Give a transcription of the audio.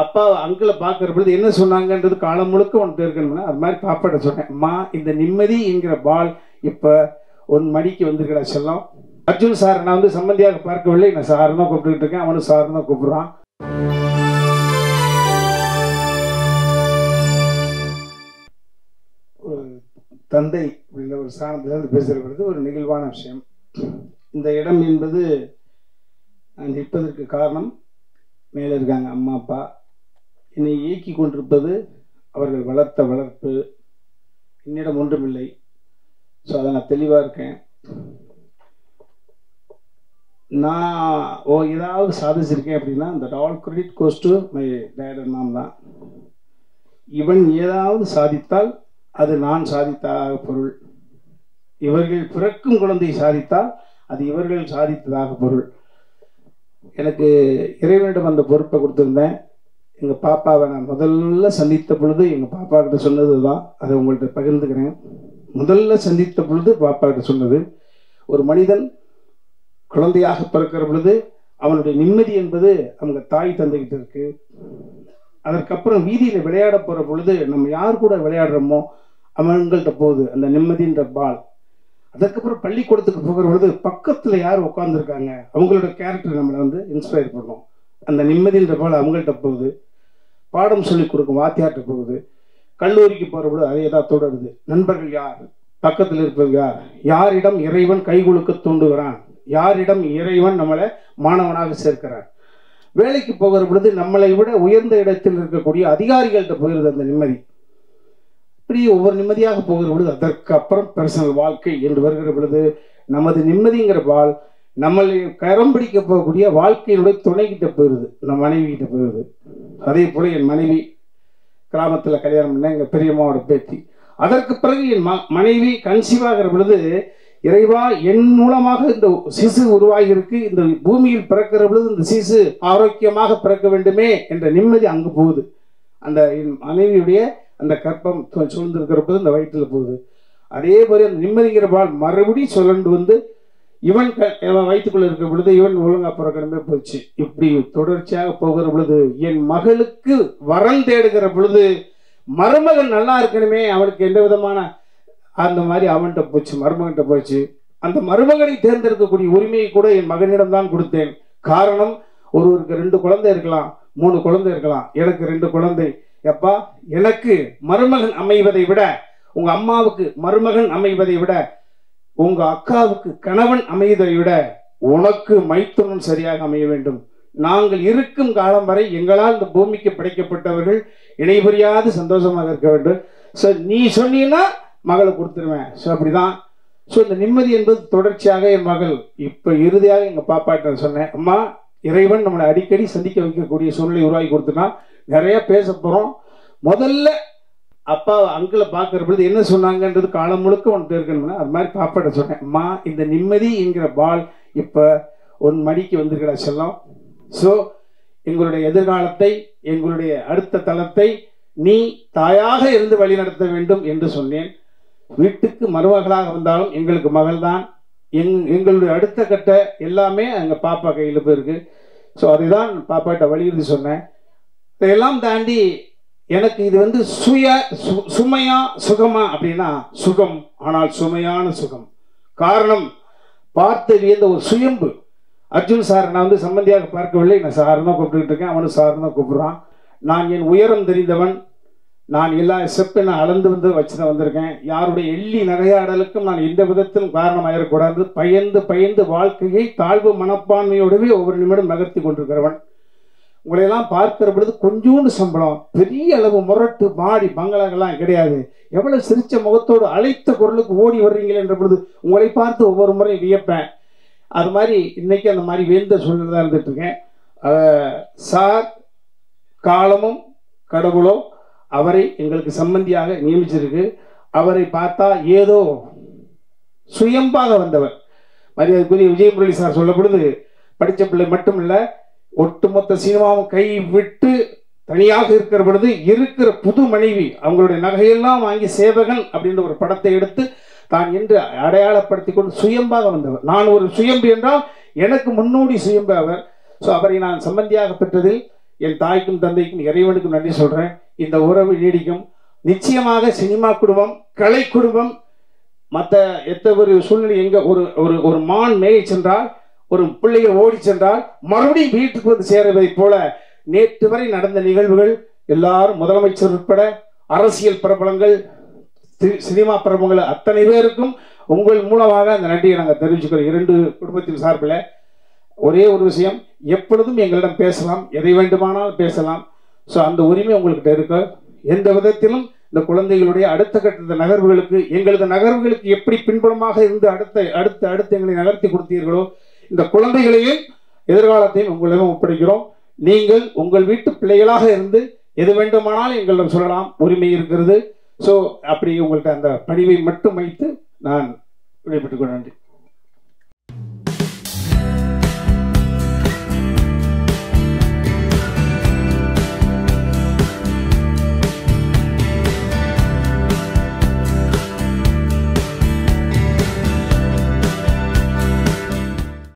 அப்பா அங்கிளை பார்க்குற பொழுது என்ன சொன்னாங்கன்றது காலம் முழுக்க உனக்கு இருக்கணும்னா அது மாதிரி பாப்பாட்ட சொன்னேன், அம்மா இந்த நிம்மதி என்கிற பால் இப்போ உன் மடிக்கு வந்திருக்கடா செல்லம். அர்ஜுன் சார் நான் வந்து சம்பந்தியாக பார்க்கவில்லை, நான் சார் தான் கூப்பிட்டுக்கிட்டு இருக்கேன், அவனும் சார் தான் கூப்பிடுறான். ஒரு தந்தை அப்படின்ற ஒரு ஸ்தானத்திலிருந்து பேசுகிறது ஒரு நெகிழ்வான விஷயம். இந்த இடம் என்பது நான் நிற்பதற்கு காரணம் மேலே இருக்காங்க அம்மா அப்பா. என்னை இயக்கி கொண்டிருப்பது அவர்கள் வளர்த்த வளர்ப்பு. என்னிடம் ஒன்றுமில்லை. ஸோ அதை நான் தெளிவாக இருக்கேன். நான் ஏதாவது சாதிச்சிருக்கேன் அப்படின்னா அந்த all credit goes to my dad and mom தான். இவன் ஏதாவது சாதித்தால் அது நான் சாதித்ததாக பொருள். இவர்கள் பிறக்கும் குழந்தை சாதித்தால் அது இவர்கள் சாதித்ததாக பொருள். எனக்கு இறைவனிடம் அந்த பொறுப்பை கொடுத்துருந்தேன். எங்கள் பாப்பாவை நான் முதல்ல சந்தித்த பொழுது எங்கள் பாப்பா கிட்ட சொன்னது தான், அதை உங்கள்கிட்ட பகிர்ந்துக்கிறேன். முதல்ல சந்தித்த பொழுது பாப்பா கிட்ட சொன்னது, ஒரு மனிதன் குழந்தையாக பிறக்கிற பொழுது அவனுடைய நிம்மதி என்பது அவங்க தாய் தந்தைகிட்ட இருக்கு. அதற்கப்புறம் வீதியில் விளையாட போகிற பொழுது நம்ம யார் கூட விளையாடுறோமோ அவங்கள்ட்ட போகுது அந்த நிம்மதின்ற பால். அதுக்கப்புறம் பள்ளிக்கூடத்துக்கு போகிற பொழுது பக்கத்தில் யார் உட்காந்துருக்காங்க அவங்களோட கேரக்டர் நம்மளை வந்து இன்ஸ்பயர் பண்ணும். அந்த நிம்மதின்ற பால் அவங்கள்ட்ட போகுது. பாடம் சொல்லி கொடுக்கும் வாத்தியார்கிட்ட போகுது. கல்லூரிக்கு போகிற பொழுது அதே தான் தொடருது. நண்பர்கள் யார், பக்கத்தில் இருப்பது யார், யாரிடம் இறைவன் கைகுலுக்க தூண்டுகிறான், யாரிடம் இறைவன் நம்மளை மாணவனாக சேர்க்கிறான். வேலைக்கு போகிற பொழுது நம்மளை விட உயர்ந்த இடத்தில் இருக்கக்கூடிய அதிகாரிகள்கிட்ட போகிறது அந்த நிம்மதி. இப்படி ஒவ்வொரு நிம்மதியாக போகிற பொழுது அதற்கு அப்புறம் பர்சனல் வாழ்க்கை என்று வருகிற பொழுது நமது நிம்மதிங்கிற பால் நம்மளை கரம் பிடிக்க போகக்கூடிய வாழ்க்கையினுடைய துணைக்கிட்ட போயிடுது, நம்ம மனைவி கிட்ட போயிடுது. அதே போல என் மனைவி கிராமத்தில் கல்யாணம் பண்ண எங்கள் பெரியம்மாவோட பேத்தி. அதற்கு பிறகு என் மனைவி கன்சீவ் ஆகிற பொழுது இறைவா என் மூலமாக இந்த சிசு உருவாகி இருக்கு, இந்த பூமியில் பிறக்கிற பொழுது இந்த சிசு ஆரோக்கியமாக பிறக்க வேண்டுமே என்ற நிம்மதி அங்கு போகுது. அந்த என் மனைவியுடைய அந்த கற்பம் சூழ்ந்திருக்கிற போது இந்த வயிற்றில் போகுது. அதே போல அந்த நிம்மதிங்கிற பால் மறுபடியும் சுழண்டு வந்து இவன் வயிற்றுக்குள்ள இருக்கிற பொழுது இவன் ஒழுங்கா பிறக்கணுமே போச்சு. இப்படி தொடர்ச்சியாக போகிற பொழுது என் மகளுக்கு வரம் தேடுகிற பொழுது மருமகன் நல்லா இருக்கணுமே, அவனுக்கு எந்த விதமான அந்த மாதிரி அவன்கிட்ட போச்சு, மருமகன்கிட்ட போச்சு. அந்த மருமகனை தேர்ந்தெடுக்கக்கூடிய உரிமையை கூட என் மகனிடம் தான் கொடுத்தேன். காரணம், ஒருவருக்கு 2 குழந்தை இருக்கலாம், 3 குழந்தை இருக்கலாம், எனக்கு 2 குழந்தை. எப்பா, எனக்கு மருமகன் அமைவதை விட, உங்க அம்மாவுக்கு மருமகன் அமைவதை விட, உங்க அக்காவுக்கு கணவன் அமைவதை விட உனக்கு மைத்துனன் சரியாக அமைய வேண்டும். நாங்கள் இருக்கும் காலம் வரை எங்களால் இந்த பூமிக்கு படைக்கப்பட்டவர்கள் இணைபுரியாது சந்தோஷமாக இருக்க வேண்டும். ஸோ நீ சொன்னீங்கன்னா மகளை கொடுத்துருவேன். ஸோ அப்படிதான். ஸோ இந்த நிம்மதி என்பது தொடர்ச்சியாக என் மகள் இப்போ இறுதியாக எங்கள் பாப்பாட்ட சொன்னேன், அம்மா இறைவன் நம்மளை அடிக்கடி சந்திக்க வைக்கக்கூடிய சூழ்நிலை உருவாக்கி கொடுத்துனா நிறைய பேச போகிறோம். முதல்ல அப்பா அங்கிளை பார்க்குற பொழுது என்ன சொன்னாங்கன்றது காலம் முழுக்க உனக்கு இருக்கணும்னா அது மாதிரி பாப்பாட்ட சொன்னேன், அம்மா இந்த நிம்மதி என்கிற பால் இப்போ உன் மடிக்கு வந்திருக்கடா செல்லம். ஸோ எங்களுடைய எதிர்காலத்தை, எங்களுடைய அடுத்த தளத்தை நீ தாயாக இருந்து வழிநடத்த வேண்டும் என்று சொன்னேன். வீட்டுக்கு மருமகளாக வந்தாலும் எங்களுக்கு மகள் தான். எங்களுடைய அடுத்த கட்ட எல்லாமே எங்கள் பாப்பா கையில் போயிருக்கு. ஸோ அதுதான் பாப்பாட்ட வலியுறுத்தி சொன்னேன். இதையெல்லாம் தாண்டி எனக்கு இது வந்து சுமையா சுகமா அப்படின்னா சுகம், ஆனால் சுமையான சுகம். காரணம், பார்த்து வியந்த ஒரு சுயம்பு. அர்ஜுன் சார் நான் வந்து சம்பந்தியாக பார்க்கவில்லை, நான் சார் தான் கூப்பிட்டுக்கிட்டு இருக்கேன், அவனும் சார் தான் கூப்பிடுறான். நான் என் உயரம் தெரிந்தவன். நான் எல்லா ஸ்டெப்பை நான் அளந்து வந்து வச்சு தான் வந்திருக்கேன். யாருடைய எள்ளி நகையாடலுக்கும் நான் எந்த விதத்திலும் காரணமாயிடக்கூடாது. பயந்து பயந்து வாழ்க்கையை தாழ்வு மனப்பான்மையோடவே ஒவ்வொரு நிமிடம் நகர்த்தி கொண்டிருக்கிறவன். உங்களையெல்லாம் பார்க்கிற பொழுது கொஞ்சோண்டு சம்பளம், பெரிய அளவு முரட்டு மாடி பங்களாக்கெல்லாம் கிடையாது. எவ்வளவு சிரிச்ச முகத்தோடு அழைத்த குரலுக்கு ஓடி வர்றீங்களே என்ற பொழுது உங்களை பார்த்து ஒவ்வொரு முறையும் வியப்பேன். அது மாதிரி இன்னைக்கு அந்த மாதிரி வேந்த சூழ்நிலை தான் இருந்துட்டு இருக்கேன். சார் காலமும் கடவுளோ அவரை எங்களுக்கு சம்பந்தியாக நியமிச்சிருக்கு. அவரை பார்த்தா ஏதோ சுயம்பாக வந்தவர். மரியாதைக்குரிய விஜயமுரளி சார் சொல்ல பொழுது படித்த பிள்ளை மட்டும் இல்லை, ஒட்டுமொத்த சினிமாவும் கை விட்டு தனியாக இருக்கிற பொழுது இருக்கிற புது மனைவி அவங்களுடைய நகையெல்லாம் வாங்கி சேவகன் அப்படின்ற ஒரு படத்தை எடுத்து தான் என்று அடையாளப்படுத்தி கொண்டு சுயம்பாக வந்தவர். நான் ஒரு சுயம்பு என்றால் எனக்கு முன்னோடி சுயம்பு அவர். ஸோ அவரை நான் சம்பந்தியாக பெற்றதில் என் தாய்க்கும் தந்தைக்கும் இறைவனுக்கும் நன்றி சொல்கிறேன். இந்த உறவு நீடிக்கும். நிச்சயமாக சினிமா குடும்பம், கலை குடும்பம், மற்ற எத்த ஒரு சூழ்நிலை எங்கே ஒரு ஒரு ஒரு மான் மேய சென்றால், ஒரு பிள்ளைகள் ஓடி சென்றால் மறுபடியும் வீட்டுக்கு வந்து சேருவதைப் போல நேற்று வரை நடந்த நிகழ்வுகள் எல்லாரும் முதலமைச்சர் உட்பட அரசியல் பிரபலங்கள், சினிமா பிரபலங்கள் அத்தனை பேருக்கும் உங்கள் மூலமாக அந்த நன்றியை நாங்கள் தெரிவிச்சுக்கிறோம். 2 குடும்பத்தின் சார்பில் ஒரே ஒரு விஷயம், எப்பொழுதும் எங்களிடம் பேசலாம், எதை வேண்டுமானாலும் பேசலாம். ஸோ அந்த உரிமை உங்கள்கிட்ட இருக்கு. எந்த விதத்திலும் இந்த குழந்தைகளுடைய அடுத்த கட்ட நகர்வுகளுக்கு, எங்களது நகர்வுகளுக்கு எப்படி பின்புலமாக இருந்து அடுத்து எங்களை நகர்த்தி கொடுத்தீர்களோ, இந்த குழந்தைகளையும் எதிர்காலத்தையும் உங்களிடம் ஒப்படைக்கிறோம். நீங்கள் உங்கள் வீட்டு பிள்ளைகளாக இருந்து எது வேண்டுமானாலும் எங்களிடம் சொல்லலாம், உரிமை இருக்கிறது. ஸோ அப்படி உங்கள்கிட்ட அந்த பணிவை மட்டும் வைத்து நான் விடைபெற்றுக் கொள்ள நன்றி.